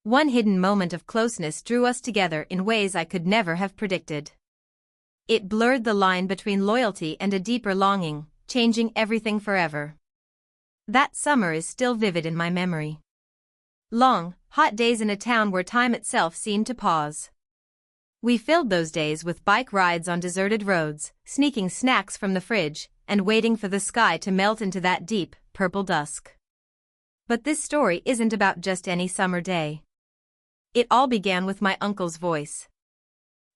One hidden moment of closeness drew us together in ways I could never have predicted. It blurred the line between loyalty and a deeper longing, changing everything forever. That summer is still vivid in my memory. Long, hot days in a town where time itself seemed to pause. We filled those days with bike rides on deserted roads, sneaking snacks from the fridge, and waiting for the sky to melt into that deep, purple dusk. But this story isn't about just any summer day. It all began with my uncle's voice.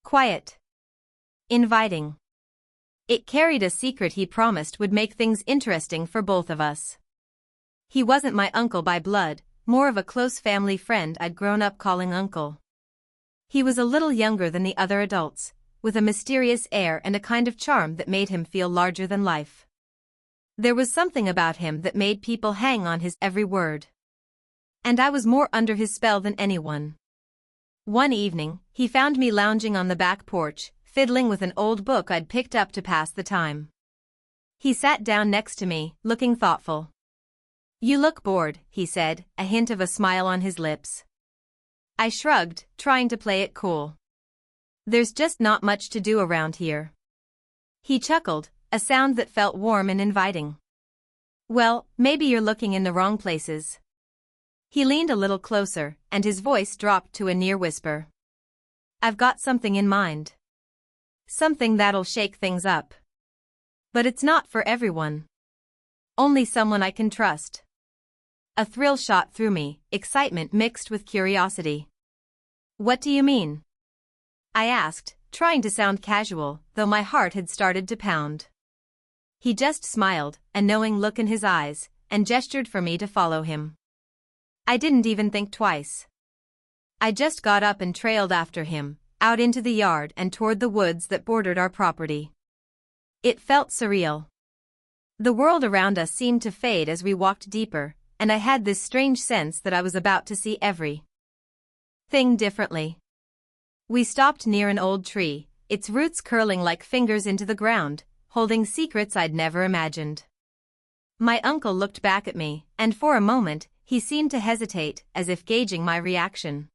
Quiet. Inviting. It carried a secret he promised would make things interesting for both of us. He wasn't my uncle by blood, more of a close family friend I'd grown up calling uncle. He was a little younger than the other adults, with a mysterious air and a kind of charm that made him feel larger than life. There was something about him that made people hang on his every word. And I was more under his spell than anyone. One evening, he found me lounging on the back porch, fiddling with an old book I'd picked up to pass the time. He sat down next to me, looking thoughtful. "You look bored," he said, a hint of a smile on his lips. I shrugged, trying to play it cool. "There's just not much to do around here." He chuckled, a sound that felt warm and inviting. "Well, maybe you're looking in the wrong places." He leaned a little closer, and his voice dropped to a near whisper. "I've got something in mind. Something that'll shake things up. But it's not for everyone. Only someone I can trust." A thrill shot through me, excitement mixed with curiosity. "What do you mean?" I asked, trying to sound casual, though my heart had started to pound. He just smiled, a knowing look in his eyes, and gestured for me to follow him. I didn't even think twice. I just got up and trailed after him, out into the yard and toward the woods that bordered our property. It felt surreal. The world around us seemed to fade as we walked deeper, and I had this strange sense that I was about to see everything differently. We stopped near an old tree, its roots curling like fingers into the ground, holding secrets I'd never imagined. My uncle looked back at me, and for a moment, he seemed to hesitate, as if gauging my reaction.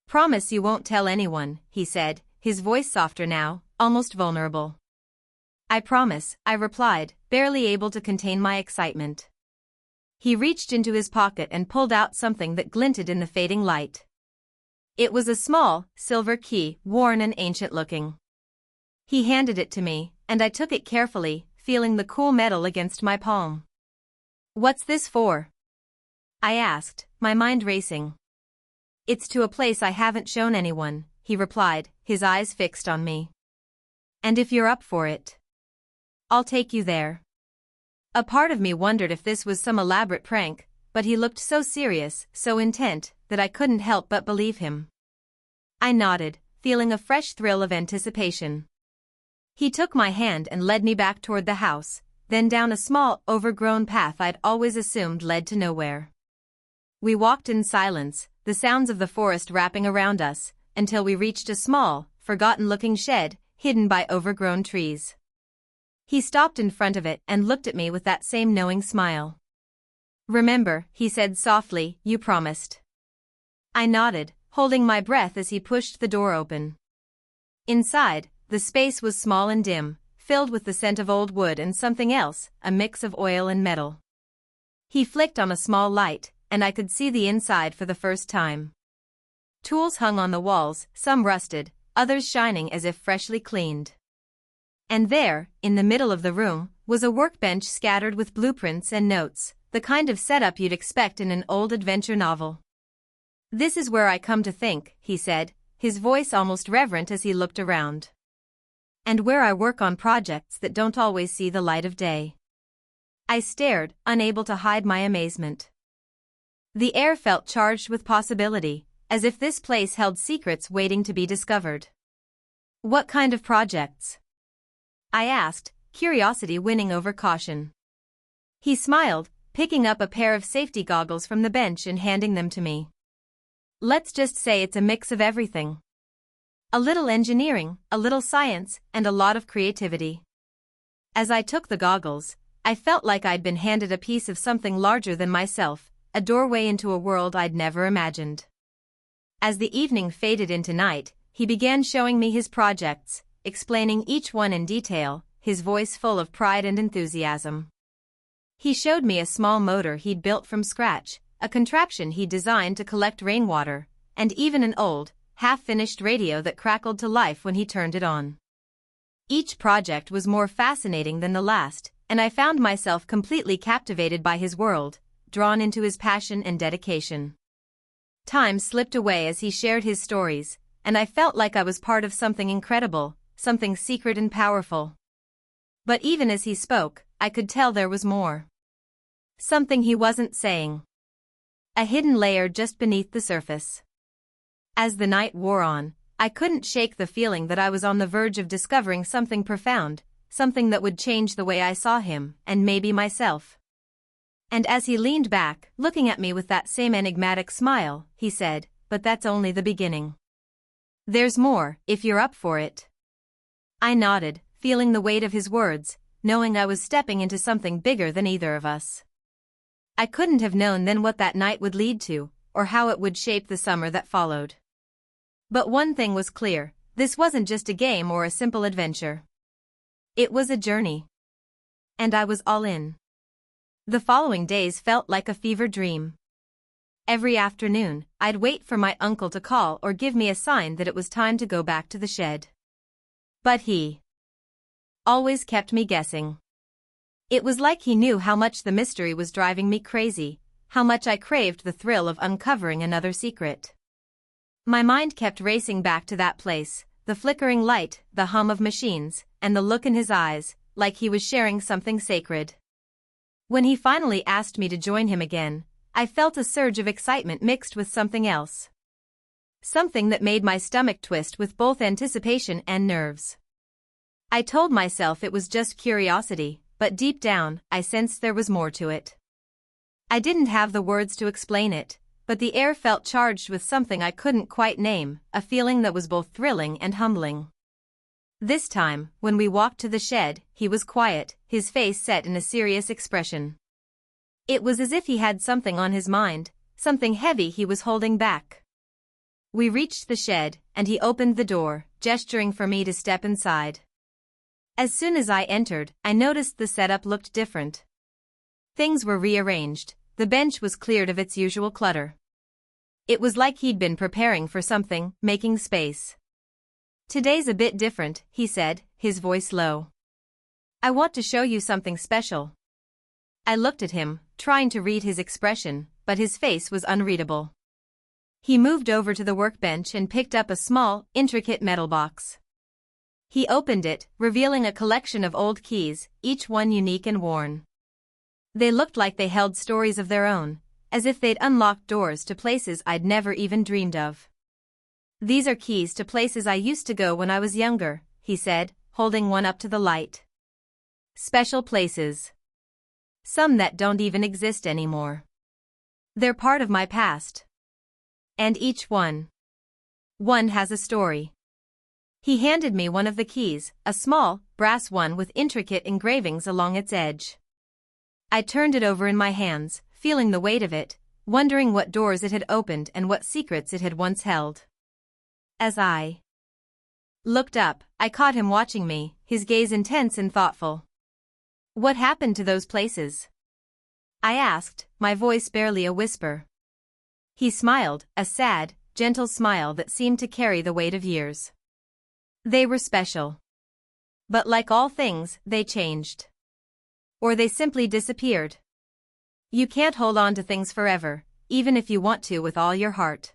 "Promise you won't tell anyone," he said, his voice softer now, almost vulnerable. "I promise," I replied, barely able to contain my excitement. He reached into his pocket and pulled out something that glinted in the fading light. It was a small, silver key, worn and ancient-looking. He handed it to me, and I took it carefully, feeling the cool metal against my palm. "What's this for?" I asked, my mind racing. "It's to a place I haven't shown anyone," he replied, his eyes fixed on me. "And if you're up for it, I'll take you there." A part of me wondered if this was some elaborate prank, but he looked so serious, so intent, that I couldn't help but believe him. I nodded, feeling a fresh thrill of anticipation. He took my hand and led me back toward the house, then down a small, overgrown path I'd always assumed led to nowhere. We walked in silence, the sounds of the forest wrapping around us, until we reached a small, forgotten-looking shed, hidden by overgrown trees. He stopped in front of it and looked at me with that same knowing smile. "Remember," he said softly, "you promised." I nodded, holding my breath as he pushed the door open. Inside, the space was small and dim, filled with the scent of old wood and something else, a mix of oil and metal. He flicked on a small light, and I could see the inside for the first time. Tools hung on the walls, some rusted, others shining as if freshly cleaned. And there, in the middle of the room, was a workbench scattered with blueprints and notes, the kind of setup you'd expect in an old adventure novel. "This is where I come to think," he said, his voice almost reverent as he looked around. "And where I work on projects that don't always see the light of day." I stared, unable to hide my amazement. The air felt charged with possibility, as if this place held secrets waiting to be discovered. "What kind of projects?" I asked, curiosity winning over caution. He smiled, picking up a pair of safety goggles from the bench and handing them to me. "Let's just say it's a mix of everything. A little engineering, a little science, and a lot of creativity." As I took the goggles, I felt like I'd been handed a piece of something larger than myself, a doorway into a world I'd never imagined. As the evening faded into night, he began showing me his projects, explaining each one in detail, his voice full of pride and enthusiasm. He showed me a small motor he'd built from scratch, a contraption he'd designed to collect rainwater, and even an old, half-finished radio that crackled to life when he turned it on. Each project was more fascinating than the last, and I found myself completely captivated by his world, drawn into his passion and dedication. Time slipped away as he shared his stories, and I felt like I was part of something incredible, something secret and powerful. But even as he spoke, I could tell there was more. Something he wasn't saying. A hidden layer just beneath the surface. As the night wore on, I couldn't shake the feeling that I was on the verge of discovering something profound, something that would change the way I saw him, and maybe myself. And as he leaned back, looking at me with that same enigmatic smile, he said, "But that's only the beginning. There's more, if you're up for it." I nodded, feeling the weight of his words, knowing I was stepping into something bigger than either of us. I couldn't have known then what that night would lead to, or how it would shape the summer that followed. But one thing was clear, this wasn't just a game or a simple adventure. It was a journey. And I was all in. The following days felt like a fever dream. Every afternoon, I'd wait for my uncle to call or give me a sign that it was time to go back to the shed. But he always kept me guessing. It was like he knew how much the mystery was driving me crazy, how much I craved the thrill of uncovering another secret. My mind kept racing back to that place, the flickering light, the hum of machines, and the look in his eyes, like he was sharing something sacred. When he finally asked me to join him again, I felt a surge of excitement mixed with something else. Something that made my stomach twist with both anticipation and nerves. I told myself it was just curiosity, but deep down, I sensed there was more to it. I didn't have the words to explain it, but the air felt charged with something I couldn't quite name, a feeling that was both thrilling and humbling. This time, when we walked to the shed, he was quiet, his face set in a serious expression. It was as if he had something on his mind, something heavy he was holding back. We reached the shed, and he opened the door, gesturing for me to step inside. As soon as I entered, I noticed the setup looked different. Things were rearranged, the bench was cleared of its usual clutter. It was like he'd been preparing for something, making space. "Today's a bit different," he said, his voice low. "I want to show you something special." I looked at him, trying to read his expression, but his face was unreadable. He moved over to the workbench and picked up a small, intricate metal box. He opened it, revealing a collection of old keys, each one unique and worn. They looked like they held stories of their own, as if they'd unlocked doors to places I'd never even dreamed of. "These are keys to places I used to go when I was younger," he said, holding one up to the light. "Special places. Some that don't even exist anymore. They're part of my past. And each one has a story." He handed me one of the keys, a small, brass one with intricate engravings along its edge. I turned it over in my hands, feeling the weight of it, wondering what doors it had opened and what secrets it had once held. As I looked up, I caught him watching me, his gaze intense and thoughtful. "What happened to those places?" I asked, my voice barely a whisper. He smiled, a sad, gentle smile that seemed to carry the weight of years. "They were special. But like all things, they changed. Or they simply disappeared. You can't hold on to things forever, even if you want to with all your heart.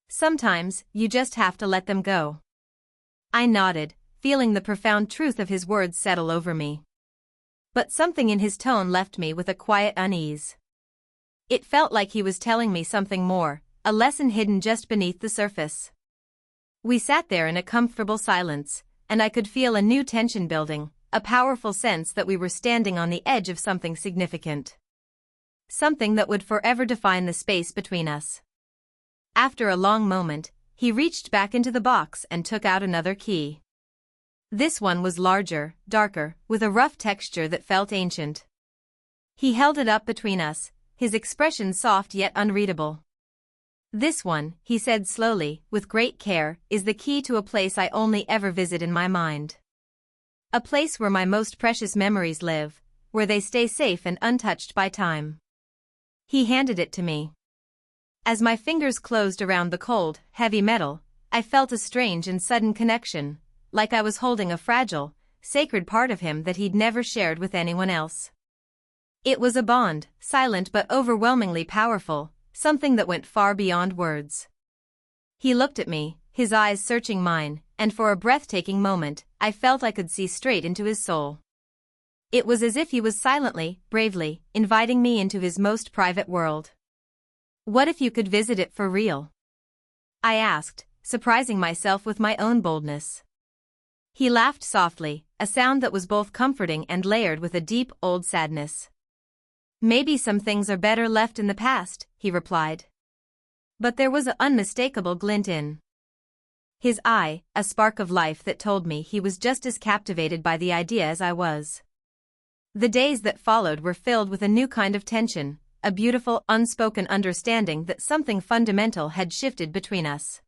Sometimes, you just have to let them go." I nodded, feeling the profound truth of his words settle over me. But something in his tone left me with a quiet unease. It felt like he was telling me something more, a lesson hidden just beneath the surface. We sat there in a comfortable silence, and I could feel a new tension building, a powerful sense that we were standing on the edge of something significant. Something that would forever define the space between us. After a long moment, he reached back into the box and took out another key. This one was larger, darker, with a rough texture that felt ancient. He held it up between us, his expression soft yet unreadable. This one, he said slowly, with great care, is the key to a place I only ever visit in my mind. A place where my most precious memories live, where they stay safe and untouched by time. He handed it to me. As my fingers closed around the cold, heavy metal, I felt a strange and sudden connection, like I was holding a fragile, sacred part of him that he'd never shared with anyone else. It was a bond, silent but overwhelmingly powerful, something that went far beyond words. He looked at me, his eyes searching mine, and for a breathtaking moment, I felt I could see straight into his soul. It was as if he was silently, bravely, inviting me into his most private world. What if you could visit it for real? I asked, surprising myself with my own boldness. He laughed softly, a sound that was both comforting and layered with a deep, old sadness. Maybe some things are better left in the past, he replied. But there was an unmistakable glint in his eye, a spark of life that told me he was just as captivated by the idea as I was. The days that followed were filled with a new kind of tension, a beautiful, unspoken understanding that something fundamental had shifted between us.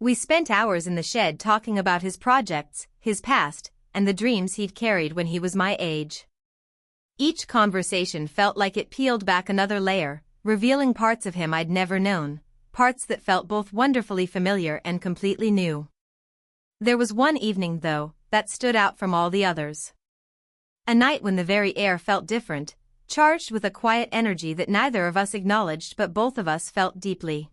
We spent hours in the shed talking about his projects, his past, and the dreams he'd carried when he was my age. Each conversation felt like it peeled back another layer, revealing parts of him I'd never known, parts that felt both wonderfully familiar and completely new. There was one evening, though, that stood out from all the others. A night when the very air felt different, charged with a quiet energy that neither of us acknowledged but both of us felt deeply.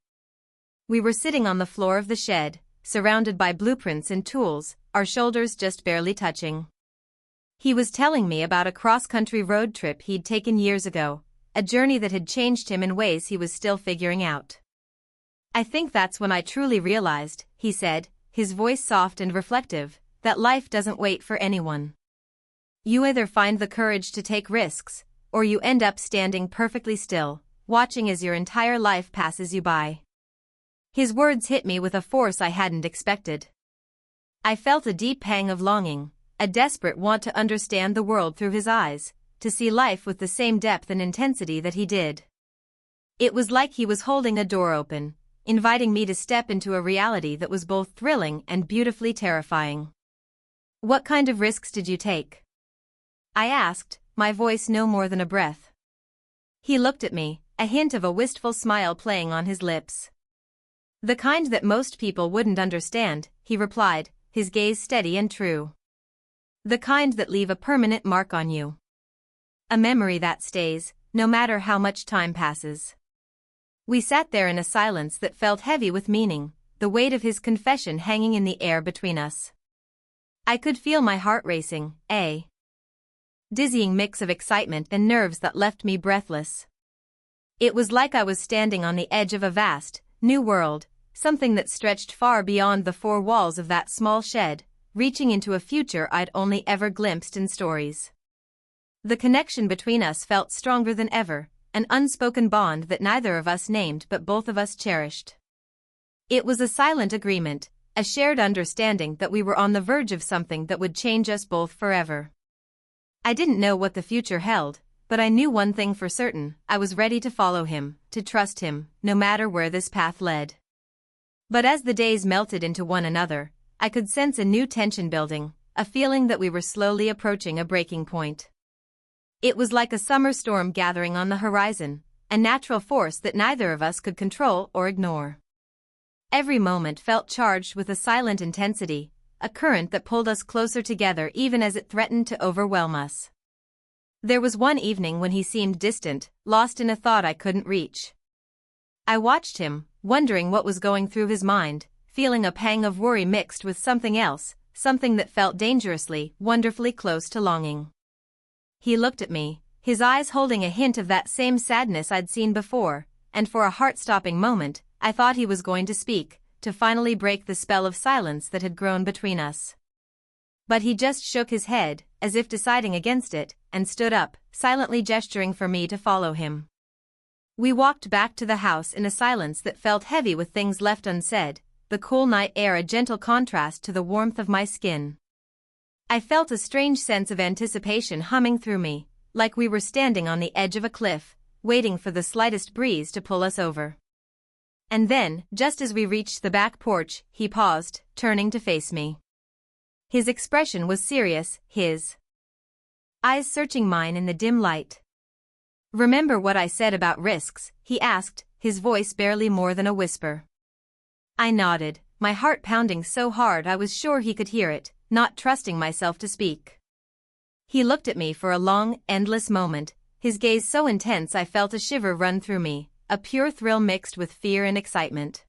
We were sitting on the floor of the shed, surrounded by blueprints and tools, our shoulders just barely touching. He was telling me about a cross-country road trip he'd taken years ago, a journey that had changed him in ways he was still figuring out. I think that's when I truly realized, he said, his voice soft and reflective, that life doesn't wait for anyone. You either find the courage to take risks, or you end up standing perfectly still, watching as your entire life passes you by. His words hit me with a force I hadn't expected. I felt a deep pang of longing, a desperate want to understand the world through his eyes, to see life with the same depth and intensity that he did. It was like he was holding a door open, inviting me to step into a reality that was both thrilling and beautifully terrifying. What kind of risks did you take? I asked, my voice no more than a breath. He looked at me, a hint of a wistful smile playing on his lips. The kind that most people wouldn't understand, he replied, his gaze steady and true. The kind that leave a permanent mark on you. A memory that stays, no matter how much time passes. We sat there in a silence that felt heavy with meaning, the weight of his confession hanging in the air between us. I could feel my heart racing, a dizzying mix of excitement and nerves that left me breathless. It was like I was standing on the edge of a vast, new world, something that stretched far beyond the four walls of that small shed, reaching into a future I'd only ever glimpsed in stories. The connection between us felt stronger than ever, an unspoken bond that neither of us named but both of us cherished. It was a silent agreement, a shared understanding that we were on the verge of something that would change us both forever. I didn't know what the future held, but I knew one thing for certain, I was ready to follow him, to trust him, no matter where this path led. But as the days melted into one another, I could sense a new tension building, a feeling that we were slowly approaching a breaking point. It was like a summer storm gathering on the horizon, a natural force that neither of us could control or ignore. Every moment felt charged with a silent intensity, a current that pulled us closer together even as it threatened to overwhelm us. There was one evening when he seemed distant, lost in a thought I couldn't reach. I watched him, wondering what was going through his mind, feeling a pang of worry mixed with something else, something that felt dangerously, wonderfully close to longing. He looked at me, his eyes holding a hint of that same sadness I'd seen before, and for a heart-stopping moment, I thought he was going to speak, to finally break the spell of silence that had grown between us. But he just shook his head, as if deciding against it, and stood up, silently gesturing for me to follow him. We walked back to the house in a silence that felt heavy with things left unsaid, the cool night air a gentle contrast to the warmth of my skin. I felt a strange sense of anticipation humming through me, like we were standing on the edge of a cliff, waiting for the slightest breeze to pull us over. And then, just as we reached the back porch, he paused, turning to face me. His expression was serious, his eyes searching mine in the dim light. "Remember what I said about risks?" he asked, his voice barely more than a whisper. I nodded, my heart pounding so hard I was sure he could hear it, not trusting myself to speak. He looked at me for a long, endless moment, his gaze so intense I felt a shiver run through me, a pure thrill mixed with fear and excitement.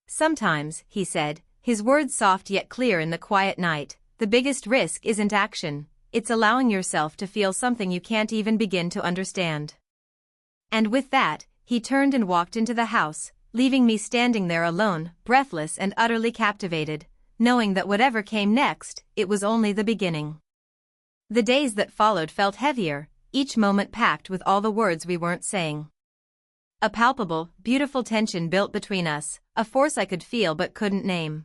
"Sometimes," he said, his words soft yet clear in the quiet night, "the biggest risk isn't action, it's allowing yourself to feel something you can't even begin to understand." And with that, he turned and walked into the house, leaving me standing there alone, breathless and utterly captivated, knowing that whatever came next, it was only the beginning. The days that followed felt heavier, each moment packed with all the words we weren't saying. A palpable, beautiful tension built between us, a force I could feel but couldn't name.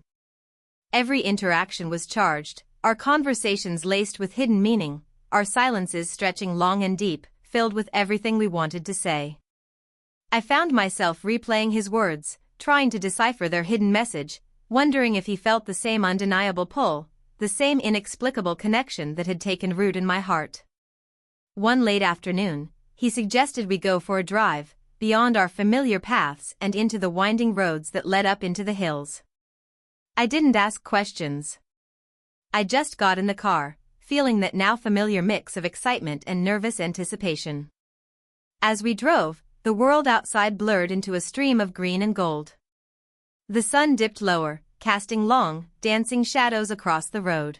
Every interaction was charged, our conversations laced with hidden meaning, our silences stretching long and deep, filled with everything we wanted to say. I found myself replaying his words, trying to decipher their hidden message, wondering if he felt the same undeniable pull, the same inexplicable connection that had taken root in my heart. One late afternoon, he suggested we go for a drive, beyond our familiar paths and into the winding roads that led up into the hills. I didn't ask questions. I just got in the car, feeling that now familiar mix of excitement and nervous anticipation. As we drove, the world outside blurred into a stream of green and gold. The sun dipped lower, casting long, dancing shadows across the road.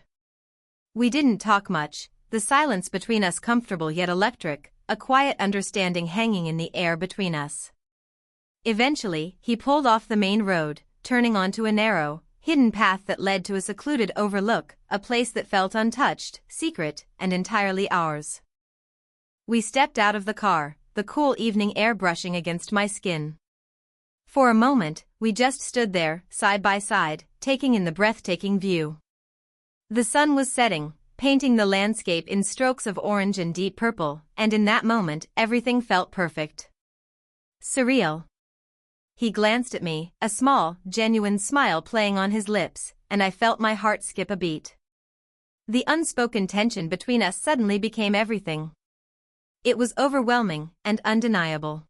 We didn't talk much, the silence between us comfortable yet electric, a quiet understanding hanging in the air between us. Eventually, he pulled off the main road, turning onto a narrow, hidden path that led to a secluded overlook, a place that felt untouched, secret, and entirely ours. We stepped out of the car, the cool evening air brushing against my skin. For a moment, we just stood there, side by side, taking in the breathtaking view. The sun was setting, painting the landscape in strokes of orange and deep purple, and in that moment, everything felt perfect. Surreal. He glanced at me, a small, genuine smile playing on his lips, and I felt my heart skip a beat. The unspoken tension between us suddenly became everything. It was overwhelming and undeniable.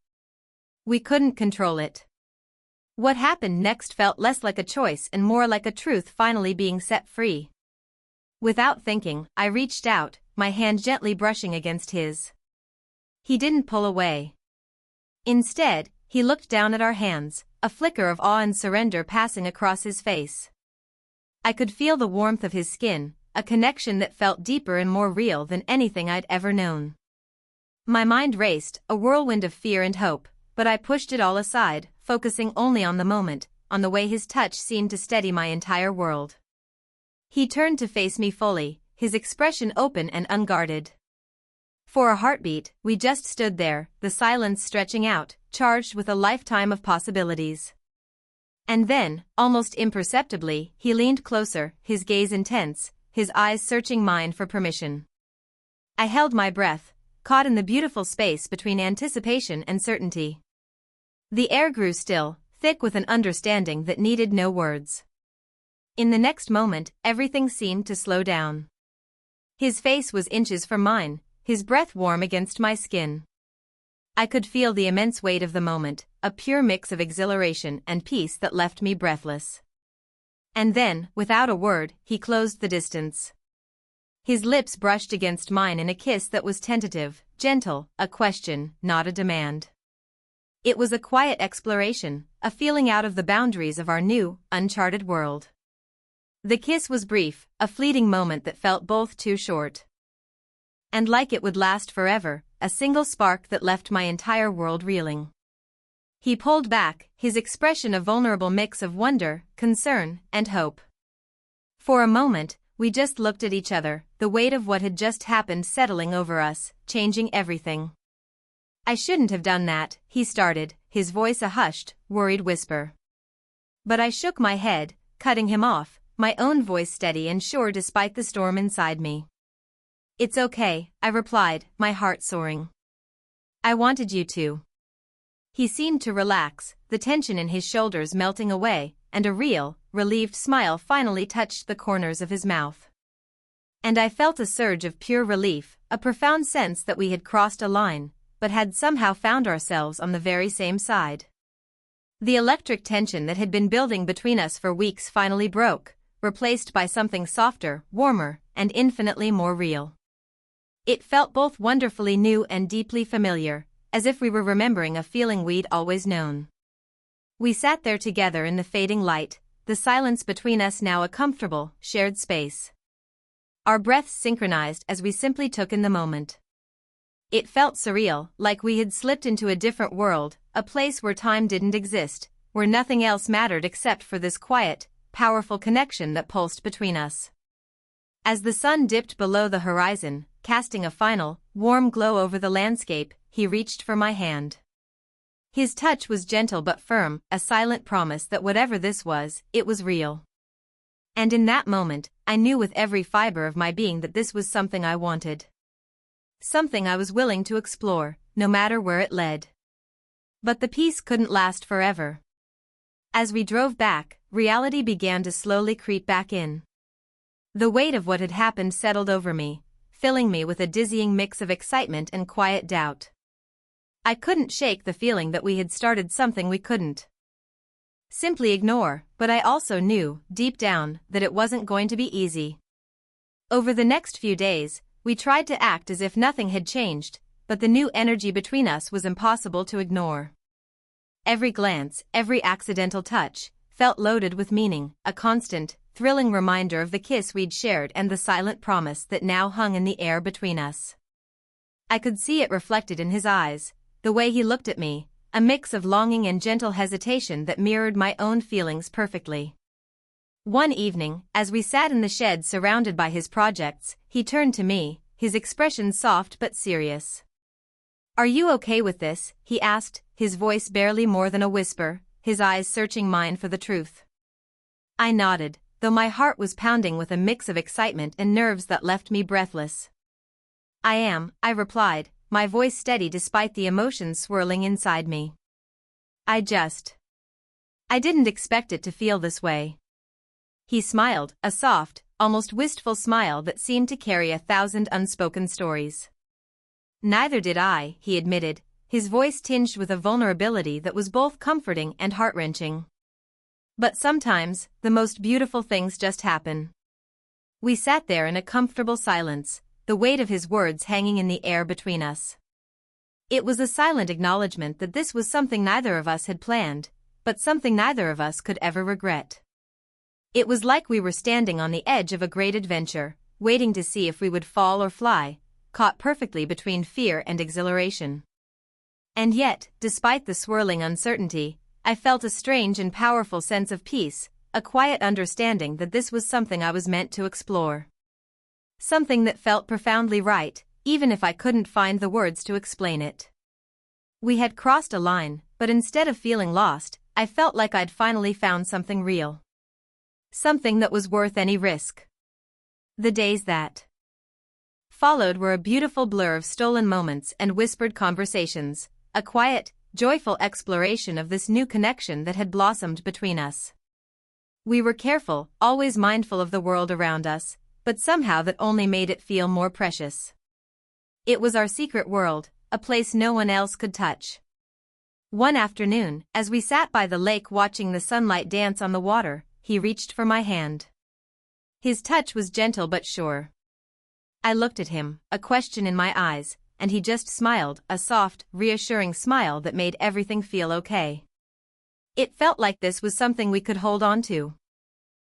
We couldn't control it. What happened next felt less like a choice and more like a truth finally being set free. Without thinking, I reached out, my hand gently brushing against his. He didn't pull away. Instead, he looked down at our hands, a flicker of awe and surrender passing across his face. I could feel the warmth of his skin, a connection that felt deeper and more real than anything I'd ever known. My mind raced, a whirlwind of fear and hope, but I pushed it all aside, focusing only on the moment, on the way his touch seemed to steady my entire world. He turned to face me fully, his expression open and unguarded. For a heartbeat, we just stood there, the silence stretching out, charged with a lifetime of possibilities. And then, almost imperceptibly, he leaned closer, his gaze intense, his eyes searching mine for permission. I held my breath, caught in the beautiful space between anticipation and certainty. The air grew still, thick with an understanding that needed no words. In the next moment, everything seemed to slow down. His face was inches from mine, his breath warm against my skin. I could feel the immense weight of the moment, a pure mix of exhilaration and peace that left me breathless. And then, without a word, he closed the distance. His lips brushed against mine in a kiss that was tentative, gentle, a question, not a demand. It was a quiet exploration, a feeling out of the boundaries of our new, uncharted world. The kiss was brief, a fleeting moment that felt both too short. And like it would last forever, a single spark that left my entire world reeling. He pulled back, his expression a vulnerable mix of wonder, concern, and hope. For a moment, we just looked at each other, the weight of what had just happened settling over us, changing everything. "I shouldn't have done that," he started, his voice a hushed, worried whisper. But I shook my head, cutting him off, my own voice steady and sure despite the storm inside me. "It's okay," I replied, my heart soaring. "I wanted you to." He seemed to relax, the tension in his shoulders melting away, and a real, relieved smile finally touched the corners of his mouth. And I felt a surge of pure relief, a profound sense that we had crossed a line, but had somehow found ourselves on the very same side. The electric tension that had been building between us for weeks finally broke, replaced by something softer, warmer, and infinitely more real. It felt both wonderfully new and deeply familiar, as if we were remembering a feeling we'd always known. We sat there together in the fading light, the silence between us now a comfortable, shared space. Our breaths synchronized as we simply took in the moment. It felt surreal, like we had slipped into a different world, a place where time didn't exist, where nothing else mattered except for this quiet, powerful connection that pulsed between us. As the sun dipped below the horizon, casting a final, warm glow over the landscape, he reached for my hand. His touch was gentle but firm, a silent promise that whatever this was, it was real. And in that moment, I knew with every fiber of my being that this was something I wanted. Something I was willing to explore, no matter where it led. But the peace couldn't last forever. As we drove back, reality began to slowly creep back in. The weight of what had happened settled over me, filling me with a dizzying mix of excitement and quiet doubt. I couldn't shake the feeling that we had started something we couldn't simply ignore, but I also knew, deep down, that it wasn't going to be easy. Over the next few days, we tried to act as if nothing had changed, but the new energy between us was impossible to ignore. Every glance, every accidental touch, felt loaded with meaning, a constant, thrilling reminder of the kiss we'd shared and the silent promise that now hung in the air between us. I could see it reflected in his eyes, the way he looked at me, a mix of longing and gentle hesitation that mirrored my own feelings perfectly. One evening, as we sat in the shed surrounded by his projects, he turned to me, his expression soft but serious. "Are you okay with this?" he asked, his voice barely more than a whisper, his eyes searching mine for the truth. I nodded, though my heart was pounding with a mix of excitement and nerves that left me breathless. "I am," I replied, my voice steady despite the emotions swirling inside me. I didn't expect it to feel this way." He smiled, a soft, almost wistful smile that seemed to carry 1,000 unspoken stories. "Neither did I," he admitted, his voice tinged with a vulnerability that was both comforting and heart-wrenching. "But sometimes, the most beautiful things just happen." We sat there in a comfortable silence, the weight of his words hanging in the air between us. It was a silent acknowledgement that this was something neither of us had planned, but something neither of us could ever regret. It was like we were standing on the edge of a great adventure, waiting to see if we would fall or fly, caught perfectly between fear and exhilaration. And yet, despite the swirling uncertainty, I felt a strange and powerful sense of peace, a quiet understanding that this was something I was meant to explore. Something that felt profoundly right, even if I couldn't find the words to explain it. We had crossed a line, but instead of feeling lost, I felt like I'd finally found something real. Something that was worth any risk. The days that followed were a beautiful blur of stolen moments and whispered conversations, a quiet, joyful exploration of this new connection that had blossomed between us. We were careful, always mindful of the world around us, but somehow that only made it feel more precious. It was our secret world, a place no one else could touch. One afternoon, as we sat by the lake watching the sunlight dance on the water, he reached for my hand. His touch was gentle but sure. I looked at him, a question in my eyes, and he just smiled, a soft, reassuring smile that made everything feel okay. It felt like this was something we could hold on to.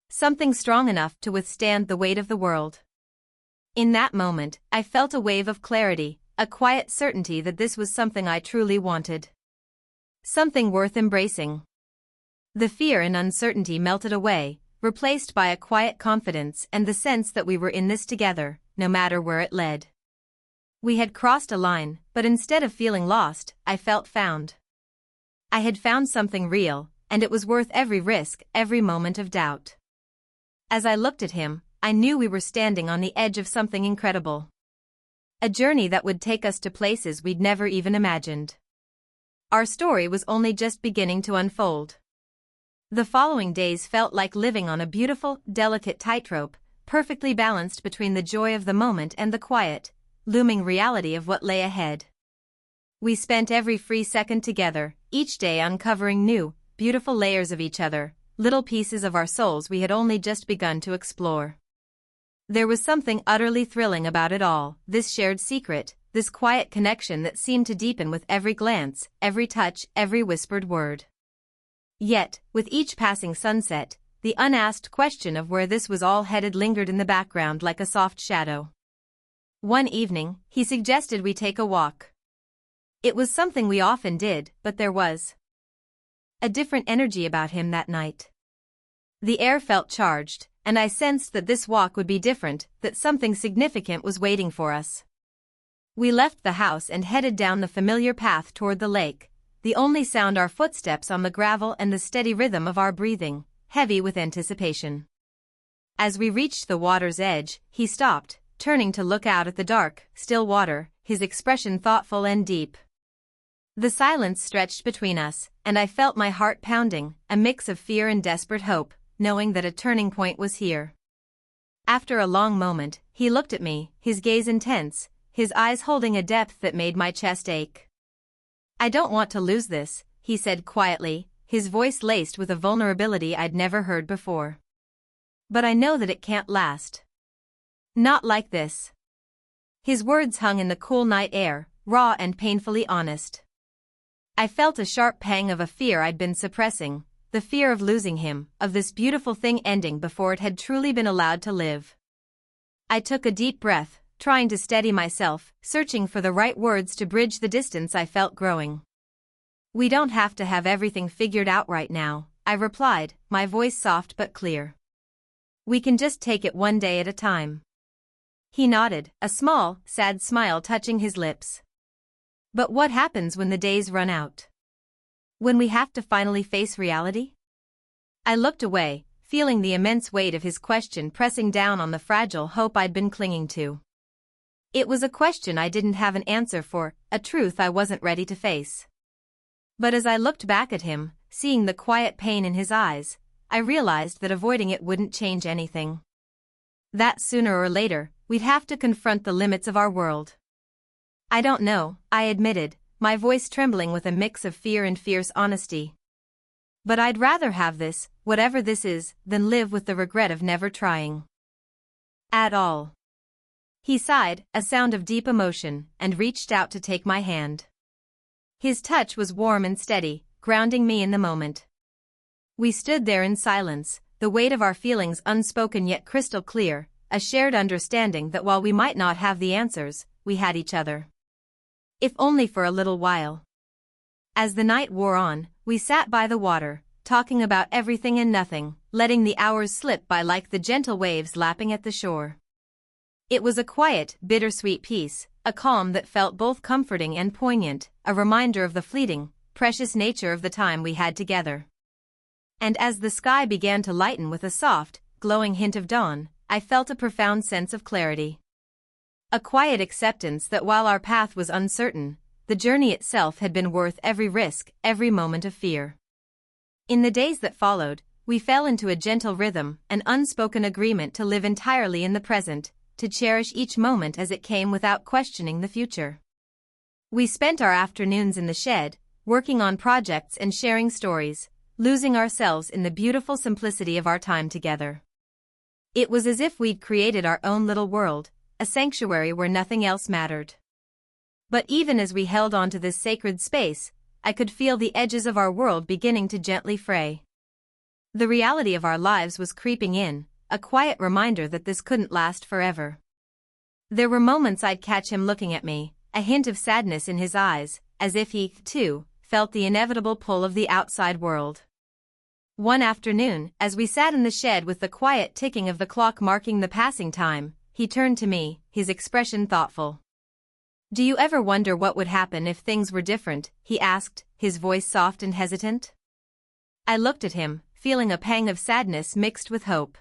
Something strong enough to withstand the weight of the world. In that moment, I felt a wave of clarity, a quiet certainty that this was something I truly wanted. Something worth embracing. The fear and uncertainty melted away, replaced by a quiet confidence and the sense that we were in this together, no matter where it led. We had crossed a line, but instead of feeling lost, I felt found. I had found something real, and it was worth every risk, every moment of doubt. As I looked at him, I knew we were standing on the edge of something incredible. A journey that would take us to places we'd never even imagined. Our story was only just beginning to unfold. The following days felt like living on a beautiful, delicate tightrope, perfectly balanced between the joy of the moment and the quiet, looming reality of what lay ahead. We spent every free second together, each day uncovering new, beautiful layers of each other, little pieces of our souls we had only just begun to explore. There was something utterly thrilling about it all, this shared secret, this quiet connection that seemed to deepen with every glance, every touch, every whispered word. Yet, with each passing sunset, the unasked question of where this was all headed lingered in the background like a soft shadow. One evening, he suggested we take a walk. It was something we often did, but there was a different energy about him that night. The air felt charged, and I sensed that this walk would be different, that something significant was waiting for us. We left the house and headed down the familiar path toward the lake, the only sound our footsteps on the gravel and the steady rhythm of our breathing, heavy with anticipation. As we reached the water's edge, he stopped, turning to look out at the dark, still water, his expression thoughtful and deep. The silence stretched between us, and I felt my heart pounding, a mix of fear and desperate hope, knowing that a turning point was here. After a long moment, he looked at me, his gaze intense, his eyes holding a depth that made my chest ache. "I don't want to lose this," he said quietly, his voice laced with a vulnerability I'd never heard before. "But I know that it can't last. Not like this." His words hung in the cool night air, raw and painfully honest. I felt a sharp pang of a fear I'd been suppressing, the fear of losing him, of this beautiful thing ending before it had truly been allowed to live. I took a deep breath, trying to steady myself, searching for the right words to bridge the distance I felt growing. "We don't have to have everything figured out right now," I replied, my voice soft but clear. "We can just take it one day at a time." He nodded, a small, sad smile touching his lips. "But what happens when the days run out? When we have to finally face reality?" I looked away, feeling the immense weight of his question pressing down on the fragile hope I'd been clinging to. It was a question I didn't have an answer for, a truth I wasn't ready to face. But as I looked back at him, seeing the quiet pain in his eyes, I realized that avoiding it wouldn't change anything. That sooner or later, we'd have to confront the limits of our world. "I don't know," I admitted, my voice trembling with a mix of fear and fierce honesty. "But I'd rather have this, whatever this is, than live with the regret of never trying. At all." He sighed, a sound of deep emotion, and reached out to take my hand. His touch was warm and steady, grounding me in the moment. We stood there in silence, the weight of our feelings unspoken yet crystal clear, a shared understanding that while we might not have the answers, we had each other. If only for a little while. As the night wore on, we sat by the water, talking about everything and nothing, letting the hours slip by like the gentle waves lapping at the shore. It was a quiet, bittersweet peace, a calm that felt both comforting and poignant, a reminder of the fleeting, precious nature of the time we had together. And as the sky began to lighten with a soft, glowing hint of dawn, I felt a profound sense of clarity. A quiet acceptance that while our path was uncertain, the journey itself had been worth every risk, every moment of fear. In the days that followed, we fell into a gentle rhythm, an unspoken agreement to live entirely in the present, to cherish each moment as it came without questioning the future. We spent our afternoons in the shed, working on projects and sharing stories, losing ourselves in the beautiful simplicity of our time together. It was as if we'd created our own little world, a sanctuary where nothing else mattered. But even as we held on to this sacred space, I could feel the edges of our world beginning to gently fray. The reality of our lives was creeping in, a quiet reminder that this couldn't last forever. There were moments I'd catch him looking at me, a hint of sadness in his eyes, as if he, too, felt the inevitable pull of the outside world. One afternoon, as we sat in the shed with the quiet ticking of the clock marking the passing time, he turned to me, his expression thoughtful. "Do you ever wonder what would happen if things were different?" he asked, his voice soft and hesitant. I looked at him, feeling a pang of sadness mixed with hope.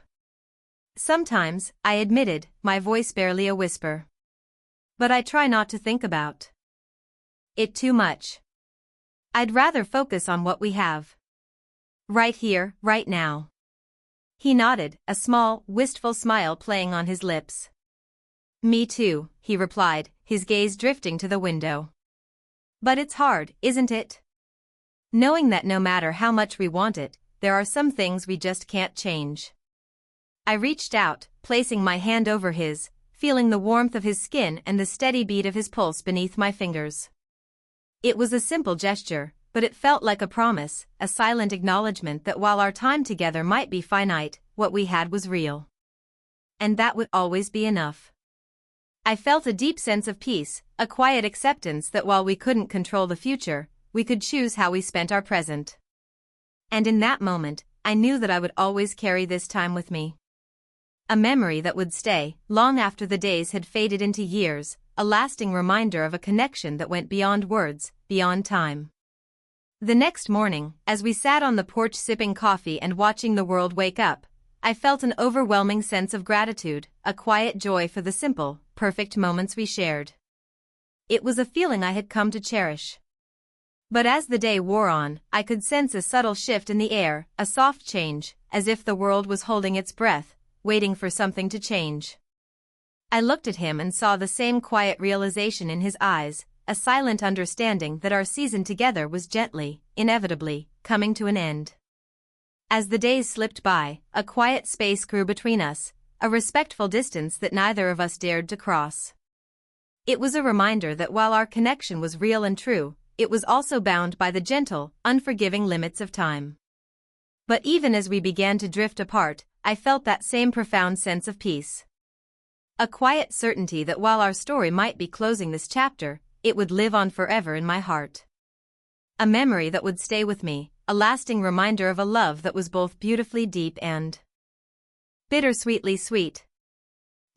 "Sometimes," I admitted, my voice barely a whisper. "But I try not to think about it too much." I'd rather focus on what we have. Right here, right now. He nodded, a small, wistful smile playing on his lips. Me too, he replied, his gaze drifting to the window. But it's hard, isn't it? Knowing that no matter how much we want it, there are some things we just can't change. I reached out, placing my hand over his, feeling the warmth of his skin and the steady beat of his pulse beneath my fingers. It was a simple gesture, but it felt like a promise, a silent acknowledgement that while our time together might be finite, what we had was real. And that would always be enough. I felt a deep sense of peace, a quiet acceptance that while we couldn't control the future, we could choose how we spent our present. And in that moment, I knew that I would always carry this time with me. A memory that would stay, long after the days had faded into years, a lasting reminder of a connection that went beyond words, beyond time. The next morning, as we sat on the porch sipping coffee and watching the world wake up, I felt an overwhelming sense of gratitude, a quiet joy for the simple, perfect moments we shared. It was a feeling I had come to cherish. But as the day wore on, I could sense a subtle shift in the air, a soft change, as if the world was holding its breath, waiting for something to change. I looked at him and saw the same quiet realization in his eyes, a silent understanding that our season together was gently, inevitably, coming to an end. As the days slipped by, a quiet space grew between us, a respectful distance that neither of us dared to cross. It was a reminder that while our connection was real and true, it was also bound by the gentle, unforgiving limits of time. But even as we began to drift apart, I felt that same profound sense of peace. A quiet certainty that while our story might be closing this chapter, it would live on forever in my heart. A memory that would stay with me, a lasting reminder of a love that was both beautifully deep and bittersweetly sweet.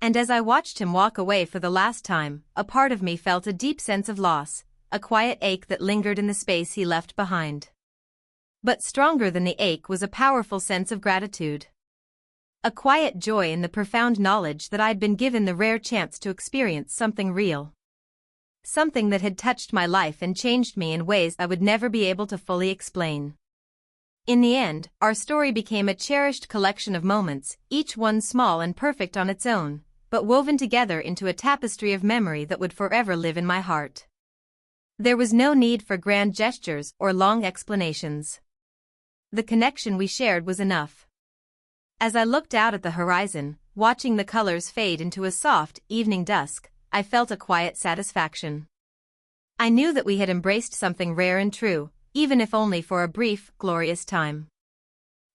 And as I watched him walk away for the last time, a part of me felt a deep sense of loss, a quiet ache that lingered in the space he left behind. But stronger than the ache was a powerful sense of gratitude. A quiet joy in the profound knowledge that I'd been given the rare chance to experience something real. Something that had touched my life and changed me in ways I would never be able to fully explain. In the end, our story became a cherished collection of moments, each one small and perfect on its own, but woven together into a tapestry of memory that would forever live in my heart. There was no need for grand gestures or long explanations. The connection we shared was enough. As I looked out at the horizon, watching the colors fade into a soft, evening dusk, I felt a quiet satisfaction. I knew that we had embraced something rare and true, even if only for a brief, glorious time.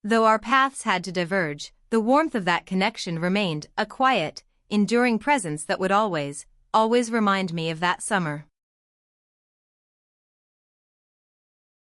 Though our paths had to diverge, the warmth of that connection remained, a quiet, enduring presence that would always, always remind me of that summer.